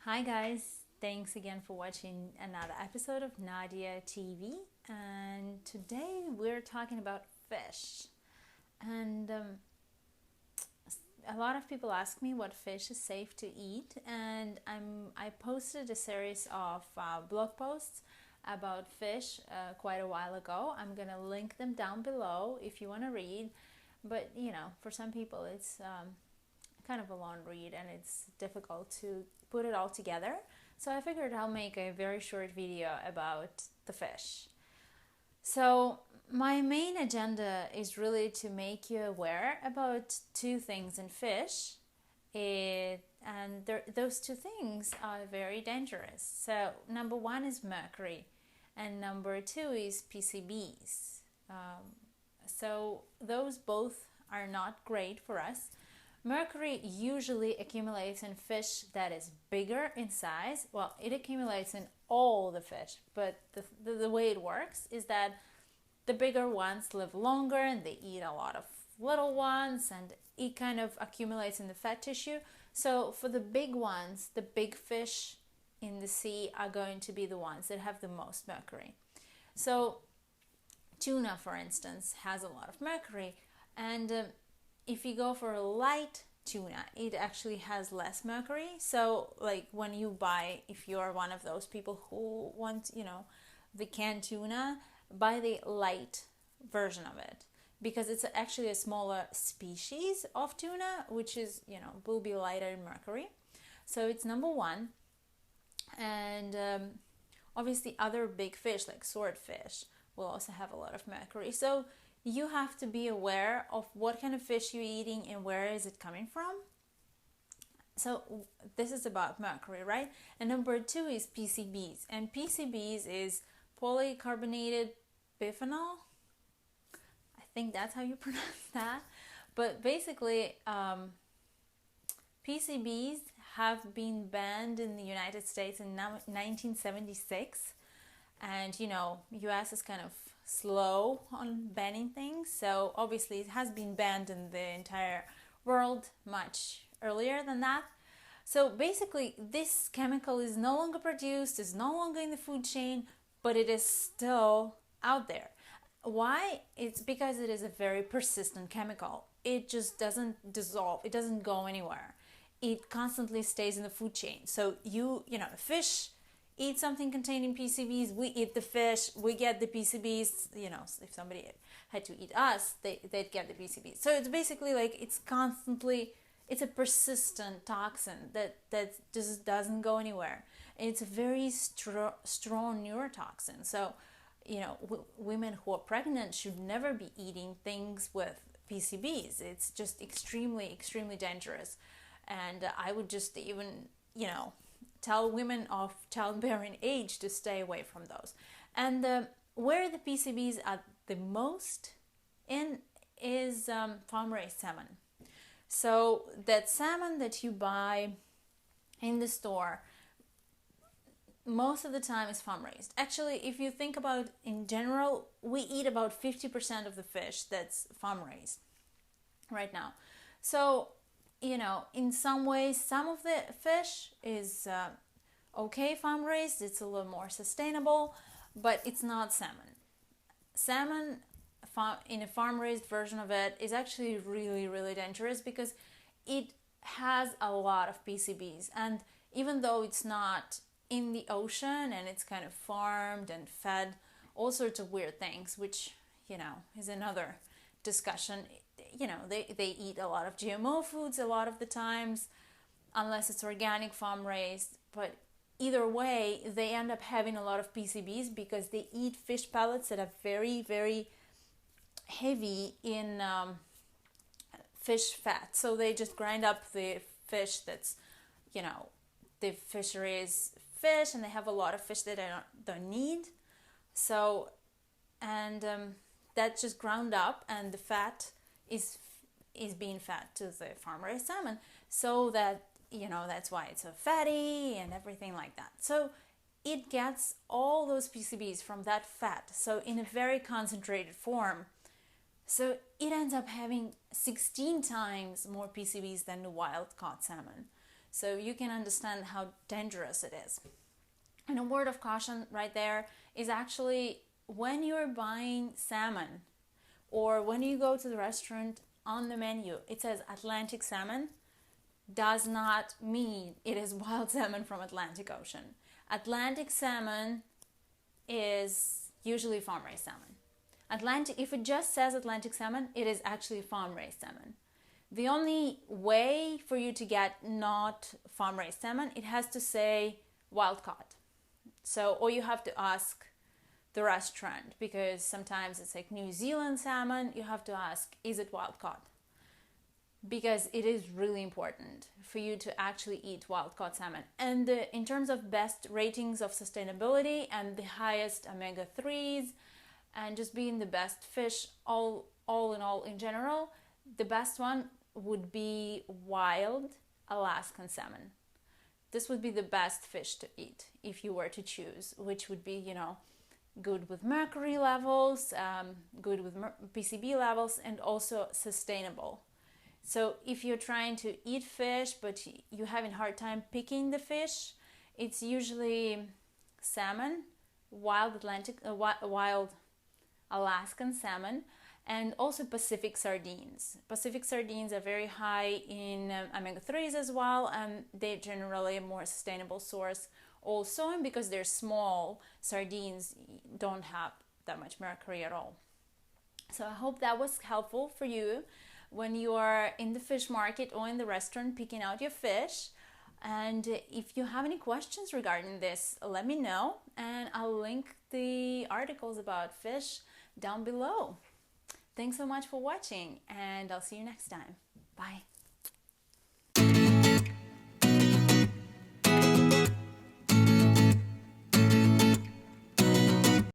Hi guys, thanks again for watching another episode of Nadia TV. And today we're talking about fish. And a lot of people ask me what fish is safe to eat, and I posted a series of blog posts about fish quite a while ago. I'm gonna link them down below if you want to read. But for some people it's kind of a long read and it's difficult to put it all together. So I figured I'll make a very short video about the fish. So my main agenda is really to make you aware about two things in fish. Those two things are very dangerous. So number one is mercury, and number two is PCBs. So those both are not great for us. Mercury usually accumulates in fish that is bigger in size. Well, it accumulates in all the fish, but the way it works is that the bigger ones live longer and they eat a lot of little ones, and it kind of accumulates in the fat tissue. So for the big ones, the big fish in the sea are going to be the ones that have the most mercury. So tuna, for instance, has a lot of mercury, and if you go for a light tuna, it actually has less mercury. So like when you buy, if you're one of those people who want, the canned tuna, buy the light version of it, because it's actually a smaller species of tuna, which is, will be lighter in mercury. So it's number one. And obviously other big fish like swordfish will also have a lot of mercury. So you have to be aware of what kind of fish you're eating and where is it coming from. So this is about mercury, right? And number two is PCBs. And PCBs is polycarbonated biphenyl. I think that's how you pronounce that. But basically, PCBs have been banned in the United States in 1976. And, US is kind of slow on banning things, so obviously it has been banned in the entire world much earlier than that. So basically this chemical is no longer produced, is no longer in the food chain, but it is still out there. Why? It's because it is a very persistent chemical. It just doesn't dissolve, it doesn't go anywhere. It constantly stays in the food chain. So fish eat something containing PCBs, we eat the fish, we get the PCBs. If somebody had to eat us, they'd get the PCBs. So it's basically like it's a persistent toxin that just doesn't go anywhere. And it's a very strong neurotoxin. So, women who are pregnant should never be eating things with PCBs. It's just extremely, extremely dangerous. And I would just even, tell women of childbearing age to stay away from those. And where the PCBs are the most in is farm-raised salmon. So that salmon that you buy in the store, most of the time is farm-raised. Actually, if you think about in general, we eat about 50% of the fish that's farm-raised right now. So in some ways, some of the fish is okay farm raised, it's a little more sustainable, but it's not salmon. Salmon in a farm raised version of it is actually really, really dangerous because it has a lot of PCBs. And even though it's not in the ocean and it's kind of farmed and fed all sorts of weird things, which, is another discussion. They eat a lot of GMO foods a lot of the times, unless it's organic farm raised. But either way, they end up having a lot of PCBs because they eat fish pellets that are very, very heavy in fish fat. So they just grind up the fish that's, the fisheries fish, and they have a lot of fish that they don't need. So, and that's just ground up, and the fat is being fed to the farm-raised salmon, so that that's why it's so fatty and everything like that. So it gets all those PCBs from that fat, so in a very concentrated form. So it ends up having 16 times more PCBs than the wild caught salmon. So you can understand how dangerous it is. And a word of caution right there is actually when you're buying salmon or when you go to the restaurant, on the menu it says Atlantic salmon, does not mean it is wild salmon from Atlantic Ocean. Atlantic salmon is usually farm-raised salmon. Atlantic, if it just says Atlantic salmon, it is actually farm-raised salmon. The only way for you to get not farm-raised salmon, it has to say wild caught. So, or you have to ask the restaurant, because sometimes it's like New Zealand salmon, you have to ask, is it wild caught? Because it is really important for you to actually eat wild caught salmon. And in terms of best ratings of sustainability and the highest omega-3s and just being the best fish, all in all in general, the best one would be wild Alaskan salmon. This would be the best fish to eat if you were to choose, which would be, you know, good with mercury levels, good with PCB levels, and also sustainable. So if you're trying to eat fish but you're having a hard time picking the fish, it's usually salmon, wild Alaskan salmon, and also Pacific sardines. Pacific sardines are very high in omega-3s as well, and they're generally a more sustainable source also, and because they're small, sardines don't have that much mercury at all. So I hope that was helpful for you when you are in the fish market or in the restaurant picking out your fish. And if you have any questions regarding this, let me know, and I'll link the articles about fish down below. Thanks so much for watching, and I'll see you next time. Bye.